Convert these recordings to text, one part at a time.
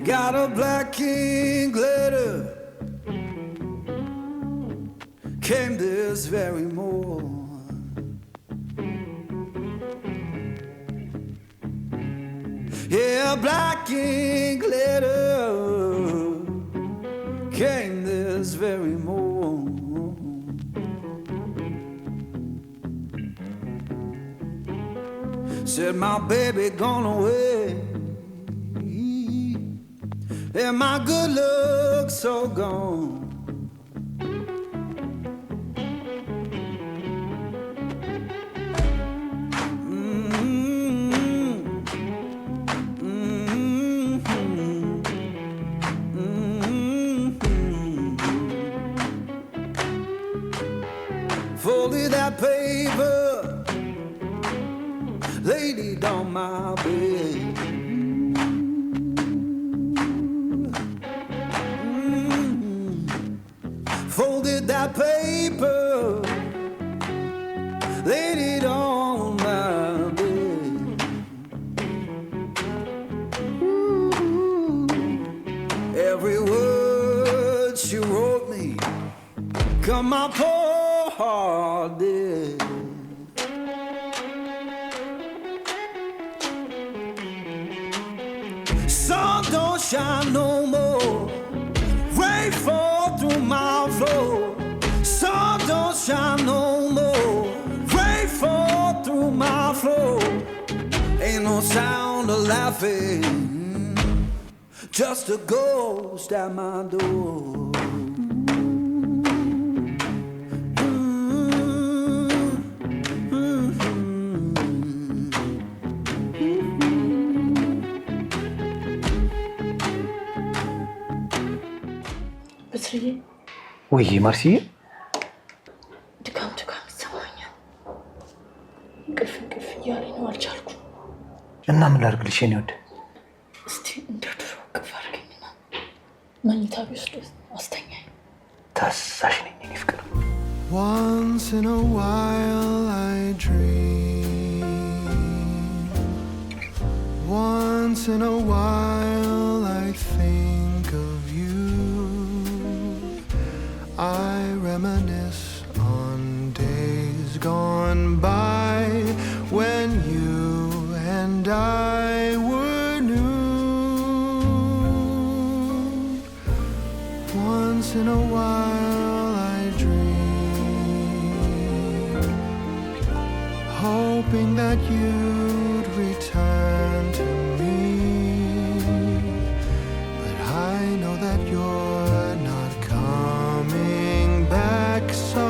Got a black king glitter. Came this very morning. Yeah, black king glitter. Came this very morning. Said my baby gone away. And my good luck so gone. Folded that paper, laid it on my bed. Folded that paper, laid it on my bed. Every word she wrote me, come my poor heart did. Sun don't shine no more, rain fall through my floor. Sun don't shine no more, rain fall through my floor. Ain't no sound of laughing, just a ghost at my door. ወይ ማርሲዬ ድካም ይሰማኛል። እንቅልፍ እያለኝ ነው፣ አልቻልኩም። እና ምን ላድርግልሽ የኔ ወድ? እስቲ እንደ ድሮ እቅፍ አድርገኝና መኝታ ቤት ውስጥ አስተኛኝ። ታሳሽ ነኝ የኔ ፍቅር። Once in a while I dream. Once in a while I think of you. I reminisce on days gone by when you and I were new. Once in a while I dream, hoping that you'd return to me, but I know that you're not coming back, so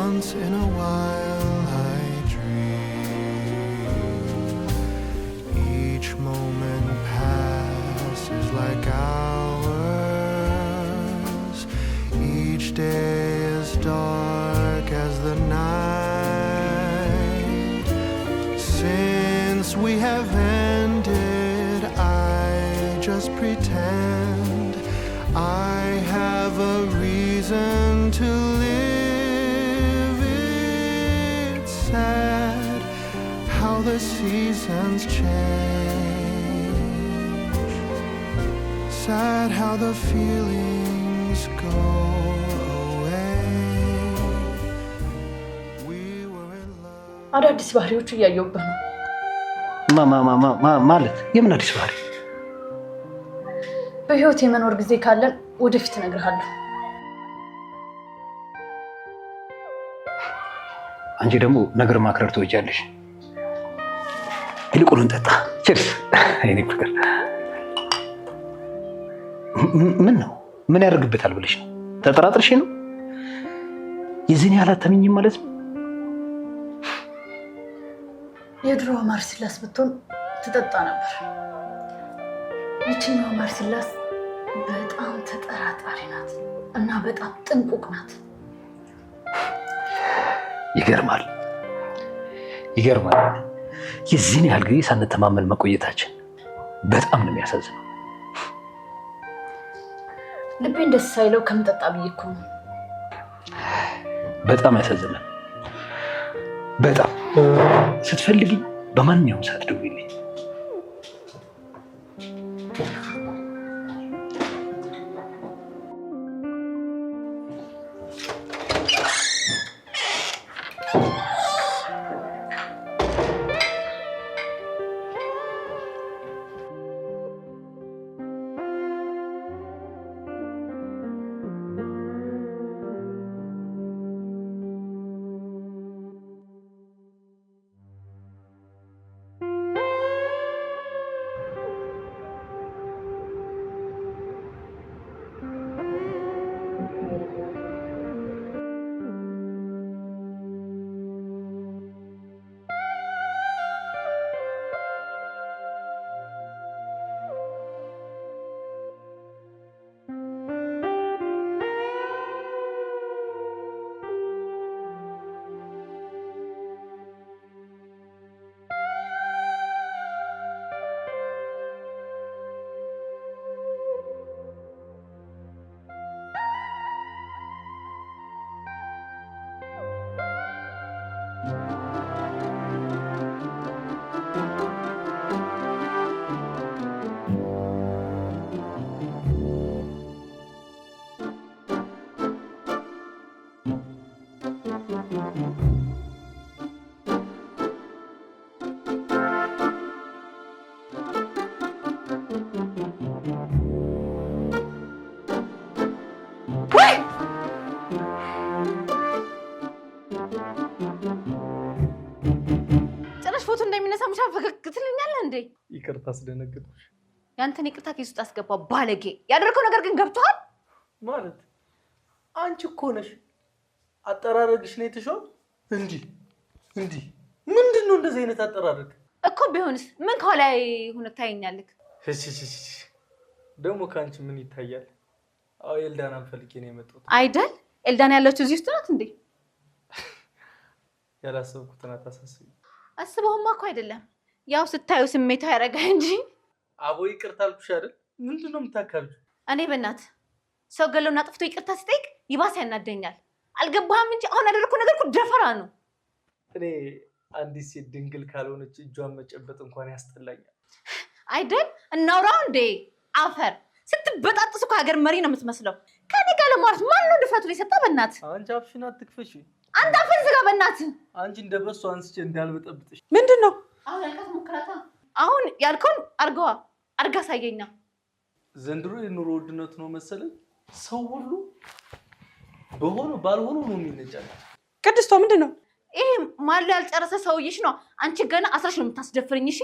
once in a while I dream. Each moment passes like hours, each day is dark as the night. Since we have ended, I just pretend I have a reason to live. It's sad how the seasons change, sad how the feelings go away. We were in love. አዳዲስ ባህሪዎች እያየሁብህ ነው። ማለት የምን አዲስ ባህሪ? በህይወት የመኖር ጊዜ ካለን ወደፊት እነግርሃለሁ። አንቺ ደግሞ ነገር ማክረር ትወጃለሽ። ይልቁን እንጠጣ። ቺርስ አይኔ ፍቅር። ምን ነው ምን ያደርግበታል ብለሽ ነው? ተጠራጥርሽ ነው? የዚህን ያህል አታምኚም ማለት ነው? የድሮ ማርሲላስ ብትሆን ትጠጣ ነበር። ይቺኛው ማርሲላስ በጣም ተጠራጣሪ ናት እና በጣም ጥንቁቅ ናት። ይገርማል። የዚህን ያህል ጊዜ ሳንተማመን መቆየታችን በጣም ነው የሚያሳዝነው። ልቤን ደስ ሳይለው ከምጠጣ ብዬ እኮ ነው። በጣም ያሳዝናል። በጣም ስትፈልጊ በማንኛውም ሰዓት ደውይልኝ። ይቅርታ አስደነግጥኩሽ። ያንተን ይቅርታ ኪስ ውስጥ አስገባው ባለጌ። ያደረከው ነገር ግን ገብቶሃል ማለት አንቺ እኮ ነሽ አጠራረግሽ ነው የተሾው እንዲ ምንድነው እንደዚህ አይነት አጠራረግ እኮ ቢሆንስ ምን ከላይ ሆነ ታየኛለህ? እሺ ደግሞ ካንቺ ምን ይታያል? አው ኤልዳናን ፈልጌ ነው የመጣሁት አይደል? ኤልዳና ያለችው እዚህ ውስጥ ናት እንዴ? ያላሰብኩት ናት። አስበውማ እኮ አይደለም ያው ስታዩ ስሜት ያረጋ እንጂ። አቦ ይቅርታ አልኩሽ አይደል? ምንድነው የምታካብጂው? እኔ በእናት ሰው ገለውና ጥፍቶ ይቅርታ ሲጠይቅ ይባስ ያናደኛል። አልገባህም እንጂ አሁን ያደረኩት ነገር እኮ ደፈራ ነው። እኔ አንዲት ሴት ድንግል ካልሆነች እጇን መጨበጥ እንኳን ያስጠላኛል። አይደል? እናውራው እንዴ አፈር ስትበጣጥስ እኮ ሀገር መሪ ነው የምትመስለው። ከኔ ጋር ለማውራት ማን ነው ድፍረቱ የሰጠህ? በእናት አንቺ አፍሽን አትክፈሽ። አንተ አፍን ዝጋ በእናት። አንቺ እንደበሱ አንስቼ እንዳልበጠብጥሽ። ምንድነው አሁን ያልካት ሙከራታ? አሁን ያልከውን አርጋ ሳየኛ። ዘንድሮ የኑሮ ውድነት ነው መሰለኝ ሰው ሁሉ ባልሆኑ ነው የሚነጫል። ቅድስቷ ምንድነው ይሄ? ማሉ ያልጨረሰ ሰውዬሽ ነው። አንቺ ገና አስራሽ ነው የምታስደፍርኝ። እሺ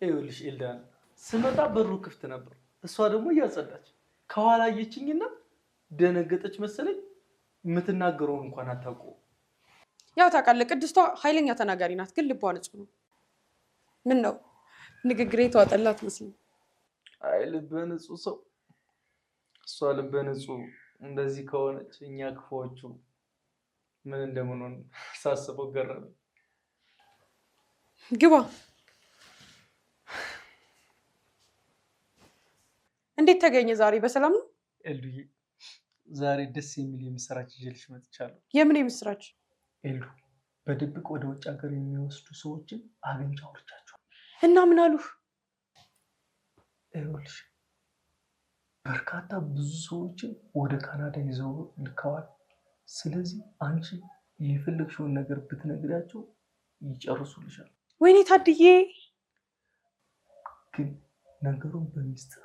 ይኸውልሽ ኤልዳና ስመጣ በሩ ክፍት ነበር። እሷ ደግሞ እያጸዳች ከኋላ አየችኝና ደነገጠች መሰለኝ። የምትናገረውን እንኳን አታውቀውም። ያው ታውቃለህ ቅድስቷ ኃይለኛ ተናጋሪ ናት፣ ግን ልቧ ንጹህ ነው። ምን ነው ንግግሬ ተዋጠላት መስሎኝ። አይ ልበ ንጹህ ሰው እሷ ልበ ንጹህ እንደዚህ ከሆነች እኛ ክፉዎቹ ምን እንደምንሆን ሳስበው ገረመኝ። ግባ። እንዴት ተገኘ ዛሬ? በሰላም ነው? ኤልዱዬ ዛሬ ደስ የሚል የምስራች ይዤልሽ መጥቻለሁ። የምን የምስራች? ኤልዱ በድብቅ ወደ ውጭ ሀገር የሚወስዱ ሰዎችን አግኝቼ አውርቻቸዋለሁ። እና ምን አሉህ? ይኸውልሽ በርካታ ብዙ ሰዎችን ወደ ካናዳ ይዘው ልከዋል። ስለዚህ አንቺ የፈለግሽውን ነገር ብትነግሪያቸው ይጨርሱልሻል። ወይኔ ታድዬ! ግን ነገሩን በሚስጥር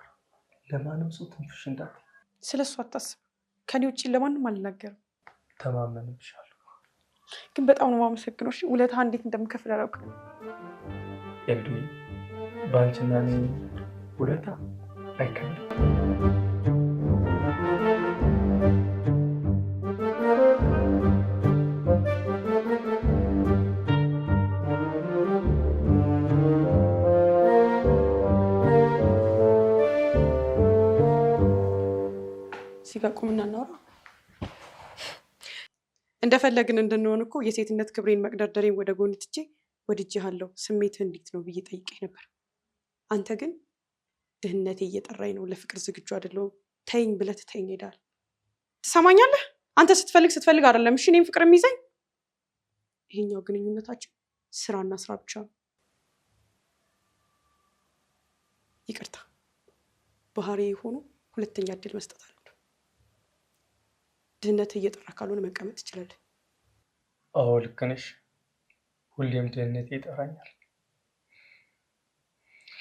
ለማንም ሰው ትንፍሽ እንዳትይ። ስለሱ አታስብ። ከኔ ውጭ ለማንም አልናገርም። ተማመንብሻለሁ። ግን በጣም ነው የማመሰግነው። እሺ ውለታ እንዴት እንደምከፍል አላውቅም። ኤልዱዬ በአንቺና እኔ ውለታ አይከብድም። ሲጋቁምና እናውራ። እንደፈለግን እንድንሆን እኮ የሴትነት ክብሬን መቅደርደሬን ወደ ጎን ትቼ ወድጄሃለሁ ስሜትህ እንዴት ነው ብዬ ጠይቄህ ነበር። አንተ ግን ድህነቴ እየጠራኝ ነው፣ ለፍቅር ዝግጁ አይደለሁም፣ ተይኝ ብለህ ትተኸኝ ሄዳል። ትሰማኛለህ? አንተ ስትፈልግ አይደለም እሺ እኔም ፍቅር የሚይዘኝ። ይሄኛው ግንኙነታችን ስራና ስራ ብቻ ነው። ይቅርታ ባህሪ ሆኖ ሁለተኛ እድል መስጠት አለ። ድህነት እየጠራ ካልሆነ መቀመጥ ትችላለህ። አዎ ልክ ነሽ። ሁሌም ድህነት ይጠራኛል።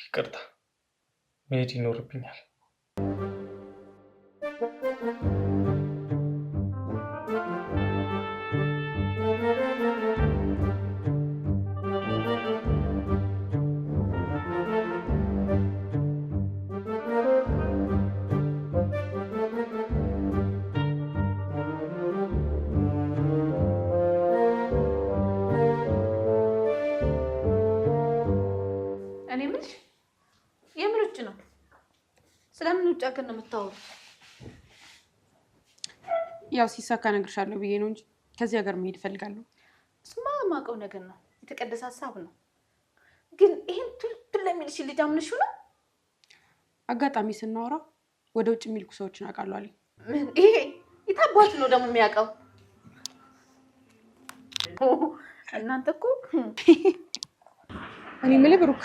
ይቅርታ መሄድ ይኖርብኛል። ስለምን ውጭ ሀገር ነው የምታወሩት? ያው ሲሳካ እነግርሻለሁ ብዬ ነው እንጂ ከዚህ ሀገር መሄድ እፈልጋለሁ። እሱማ የማውቀው ነገር ነው፣ የተቀደሰ ሀሳብ ነው። ግን ይሄን ቱልቱል ለሚልሽ ልጅ አምነሽው ነው? አጋጣሚ ስናወራ ወደ ውጭ የሚልኩ ሰዎችን አውቃለሁ አለኝ። ይሄ የታባቱ ነው ደግሞ የሚያውቀው? እናንተ እኮ እኔ የምልህ ብሩክ።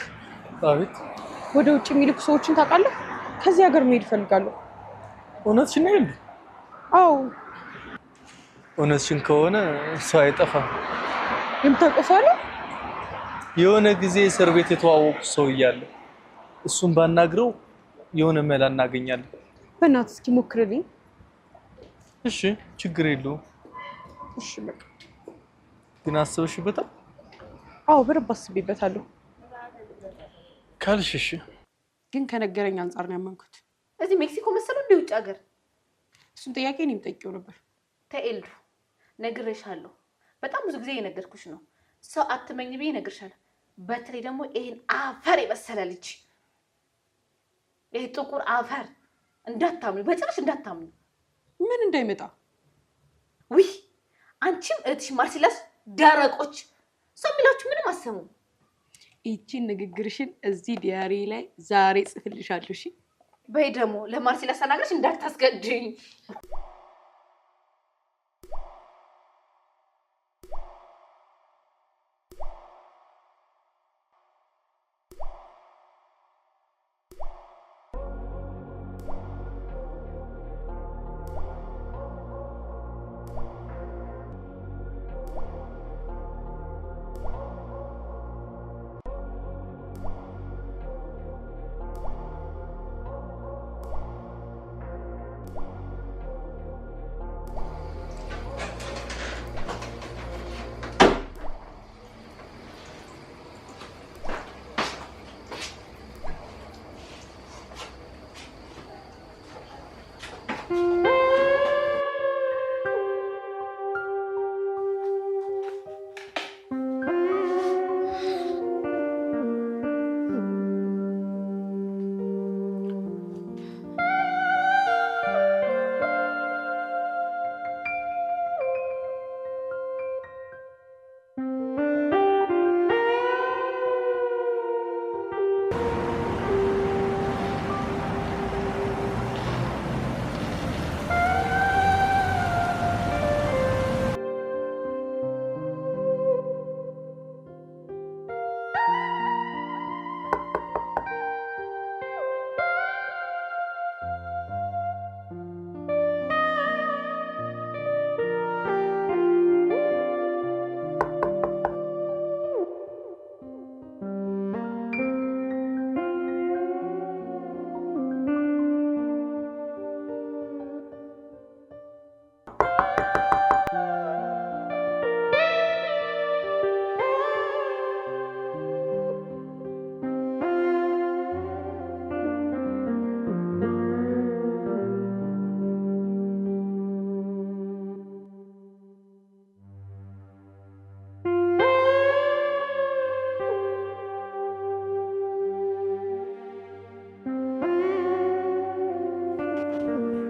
አቤት። ወደ ውጭ የሚልኩ ሰዎችን ታውቃለህ? ከዚህ ሀገር መሄድ እፈልጋለሁ። እውነትሽን ነው? አዎ እውነትሽን ከሆነ ሰው አይጠፋም። የምታውቀው ሰው አለ? የሆነ ጊዜ እስር ቤት የተዋወቁ ሰው እያለ እሱን ባናግረው የሆነ መላ እናገኛለን። በእናትህ እስኪ ሞክርልኝ። እሺ ችግር የለውም። እሺ በቃ ግን አስበሽበታል? አዎ በደንብ አስቤበታለሁ። ካልሽ እሺ። ግን ከነገረኝ አንጻር ነው ያመንኩት። እዚህ ሜክሲኮ መሰለው እንደ ውጭ ሀገር። እሱን ጥያቄ እኔም ጠይቄው ነበር። ተኤልዱ ነግሬሻለሁ። በጣም ብዙ ጊዜ የነገርኩሽ ነው። ሰው አትመኝ ብዬ እነግርሻለሁ። በተለይ ደግሞ ይሄን አፈር የመሰለ ልጅ፣ ይሄ ጥቁር አፈር እንዳታምኑ፣ በጭራሽ እንዳታምኑ። ምን እንዳይመጣ? ውይ አንቺም እህትሽ ማርሲላስ ደረቆች፣ ሰው የሚላችሁ ምንም አሰሙ። ይቺን ንግግርሽን እዚህ ዲያሪ ላይ ዛሬ ጽፍልሻለሁ። እሺ በይ ደግሞ ለማርሲላስ ተናግረሽ እንዳታስገድኝ።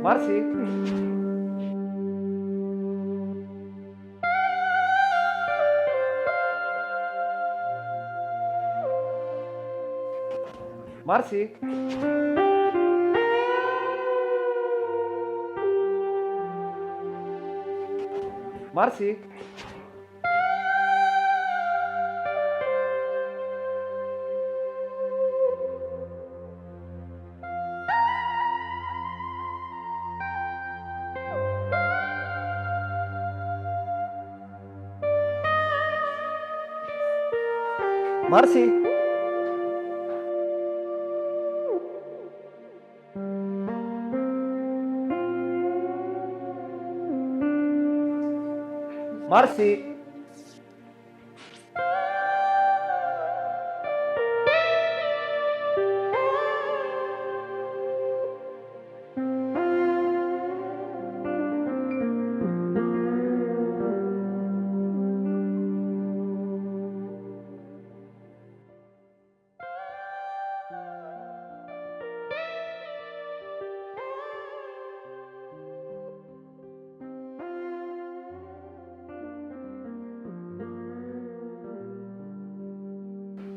ማርሲ ማርሲ ማርሲ ማርሲ ማርሲ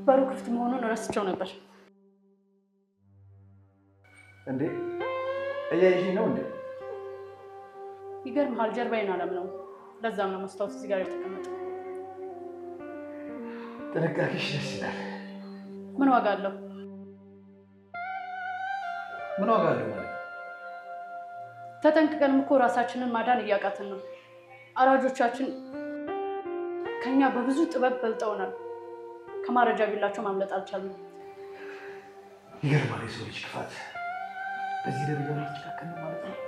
በሩ ክፍት መሆኑን ረስቸው ነበር። እንዴ እያየሽኝ ነው እንዴ? ይገርምሃል፣ ጀርባዬን አላምነውም። ለዛም ነው መስታወት እዚህ ጋር የተቀመጠው። ጥንቃቄሽ ደስ ይላል። ምን ዋጋ አለው? ምን ዋጋ አለው ማለት? ተጠንቅቀንም እኮ ራሳችንን ማዳን እያቃትን ነው። አራጆቻችን ከኛ በብዙ ጥበብ በልጠውናል። ከማረጃ ቢላቸው ማምለጥ አልቻልንም። ይገርማል፣ የሰው ልጅ ክፋት በዚህ ደረጃ ላይ ተጨካከነ ማለት ነው።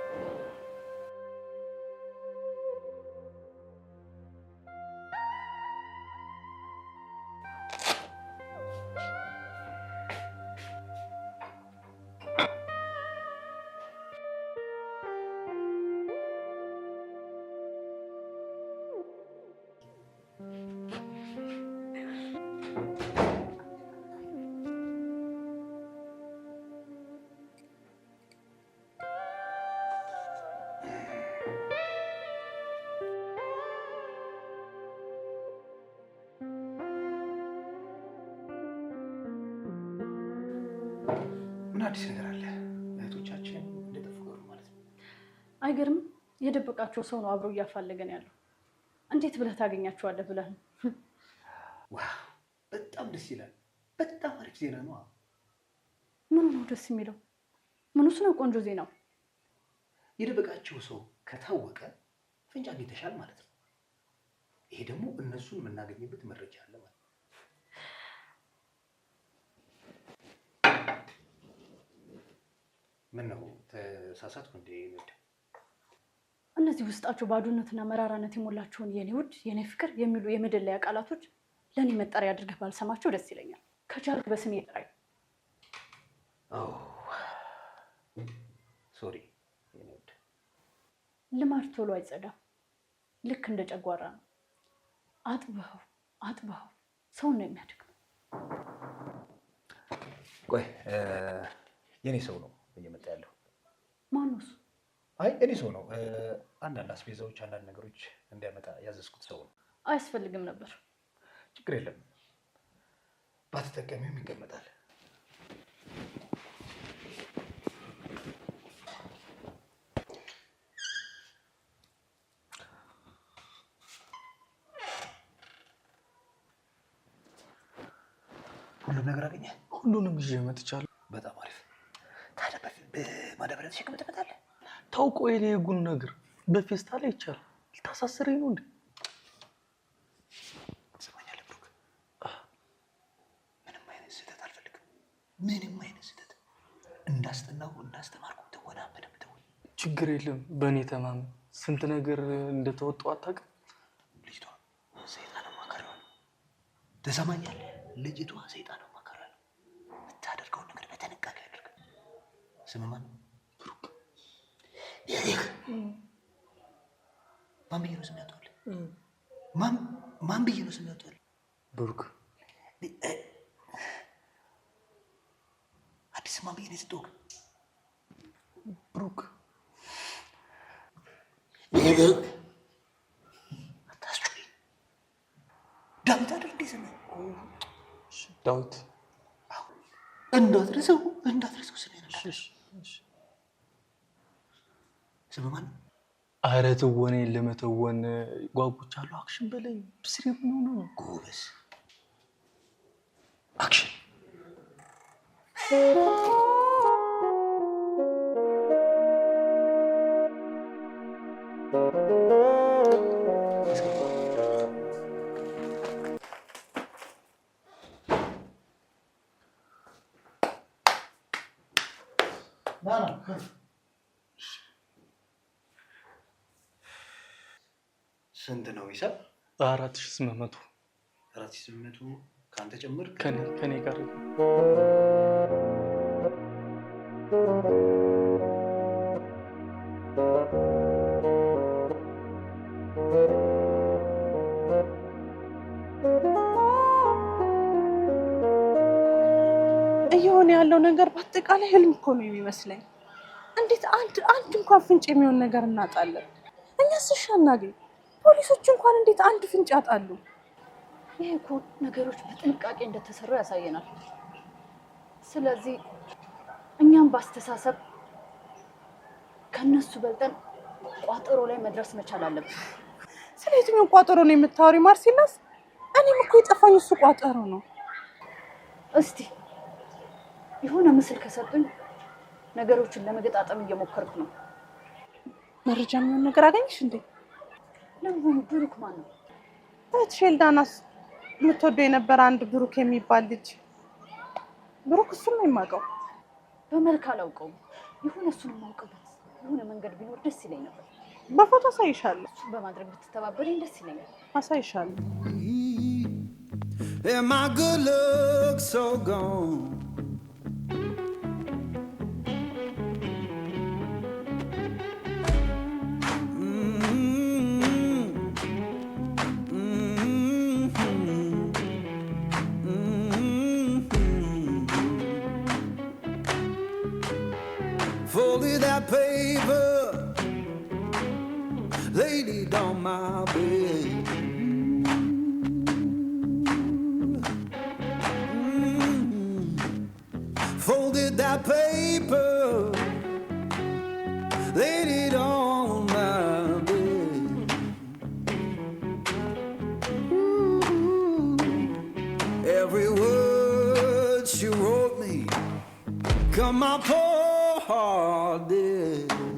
ምን አዲስ ነገር አለ? እህቶቻችን እንደጠፉ ቀሩ ማለት ነው። አይገርም? የደበቃቸው ሰው ነው አብሮ እያፋለገን ያለው። እንዴት ብለህ ታገኛቸዋለህ ብለህ ነው? ዋው በጣም ደስ ይላል። በጣም አሪፍ ዜና ነው። ምኑ ነው ደስ የሚለው? ምኑስ ነው ቆንጆ ዜናው? የደበቃቸው ሰው ከታወቀ ፍንጭ አግኝተሻል ማለት ነው። ይሄ ደግሞ እነሱን የምናገኝበት መረጃ አለ ማለት ነው። ምን ነው ተሳሳትኩ እንዴ? እነዚህ ውስጣቸው ባዶነትና መራራነት የሞላቸውን የኔ ውድ የኔ ፍቅር የሚሉ የመደለያ ቃላቶች ለኔ መጠሪያ አድርገህ ባልሰማቸው ደስ ይለኛል። ከቻልክ በስሜ ጥራኝ። ሶሪ። ልማድ ቶሎ አይጸዳም። ልክ እንደ ጨጓራ ነው። አጥበኸው ሰውን ነው የሚያደክመው። ቆይ የኔ ሰው ነው እየመጣ ያለው። ማነው እሱ? አይ እኔ ሰው ነው። አንዳንድ አስቤዛዎች፣ አንዳንድ ነገሮች እንዲያመጣ ያዘዝኩት ሰው ነው። አያስፈልግም ነበር። ችግር የለም፣ ባትጠቀሚውም ይቀመጣል። ሁሉም ነገር አገኘ? ሁሉንም ይዤ መጥቻለሁ። በጣም አሪፍ። ታዲያ በማዳበሪያ ተሸክመህ ትመጣለህ? ታውቆ የኔ የጉን ነገር በፌስታል ይቻላል። ልታሳስረኝ ነው እንዴ? ትሰማኛለህ ብሩክ? ምንም አይነት ስህተት አልፈልግም። ምንም አይነት ስህተት እንዳስተማርኩ ትወና በደንብ ተወኝ። ችግር የለም፣ በእኔ ተማመን። ስንት ነገር እንደተወጣው አታውቅም። ልጅቷ ሰይጣን አማካሪዋ ነው። ትሰማኛለህ? ልጅቷ ሰይጣን አማካሪዋ ነው። የምታደርገውን ነገር በጥንቃቄ አድርግ። ስምህ ማን ነው? ብሩክ። ማን ብዬ ነው ስም ያወጣሁልህ? ማን ብዬ ነው ስም ያወጣሁልህ? ብሩክ። አዲስ ማን ብዬ ነው የሰጠሁህ? ብሩክ። አታስጮኝ። ዳዊት አይደል እንዴ ስምህ? ዳዊት። እንዳትረሳው ስሜን። ስምህ ማን ነው? ኧረ ትወኔን ለመተወን ጓጉቻለሁ። አክሽን በለኝ። ብስሬ ምን ሆነ ነው? ጎበዝ። አክሽን። ስንት ነው ሂሳብ? 4800። 4800 ከአንተ ጨምር? ከኔ ጋር እየሆነ ያለው ነገር በአጠቃላይ ህልም እኮ ነው የሚመስለኝ። እንዴት አንድ እንኳን ፍንጭ የሚሆን ነገር እናጣለን? እኛስ እሺ አናገኝ። ፖሊሶች እንኳን እንዴት አንድ ፍንጭ ያጣሉ? ይሄ እኮ ነገሮች በጥንቃቄ እንደተሰሩ ያሳየናል። ስለዚህ እኛም በአስተሳሰብ ከነሱ በልጠን ቋጠሮ ላይ መድረስ መቻል አለብን። ስለ የትኛው ቋጠሮ ነው የምታወሪ ማርሴላስ? እኔም እኮ የጠፋኝ እሱ ቋጠሮ ነው። እስቲ የሆነ ምስል ከሰጡኝ ነገሮችን ለመገጣጠም እየሞከርኩ ነው። መረጃ የሚሆን ነገር አገኘሽ እንዴ? ለምንድነው? ብሩክ ማን ነው? እህትሽ ኤልዳናስ የምትወደው የነበረ አንድ ብሩክ የሚባል ልጅ። ብሩክ እሱን ነው የማውቀው። በመልክ አላውቀውም። የሆነ እሱን የማውቅበት የሆነ መንገድ ቢኖር ደስ ይለኝ ነበር። በፎቶ አሳይሻለሁ። እሱን በማድረግ ብትተባበረኝ ደስ ይለኛል። አሳይሻለሁ። And my good looks so gone. Folded that paper, laid it on my bed. Folded that paper. Come my poor heart did.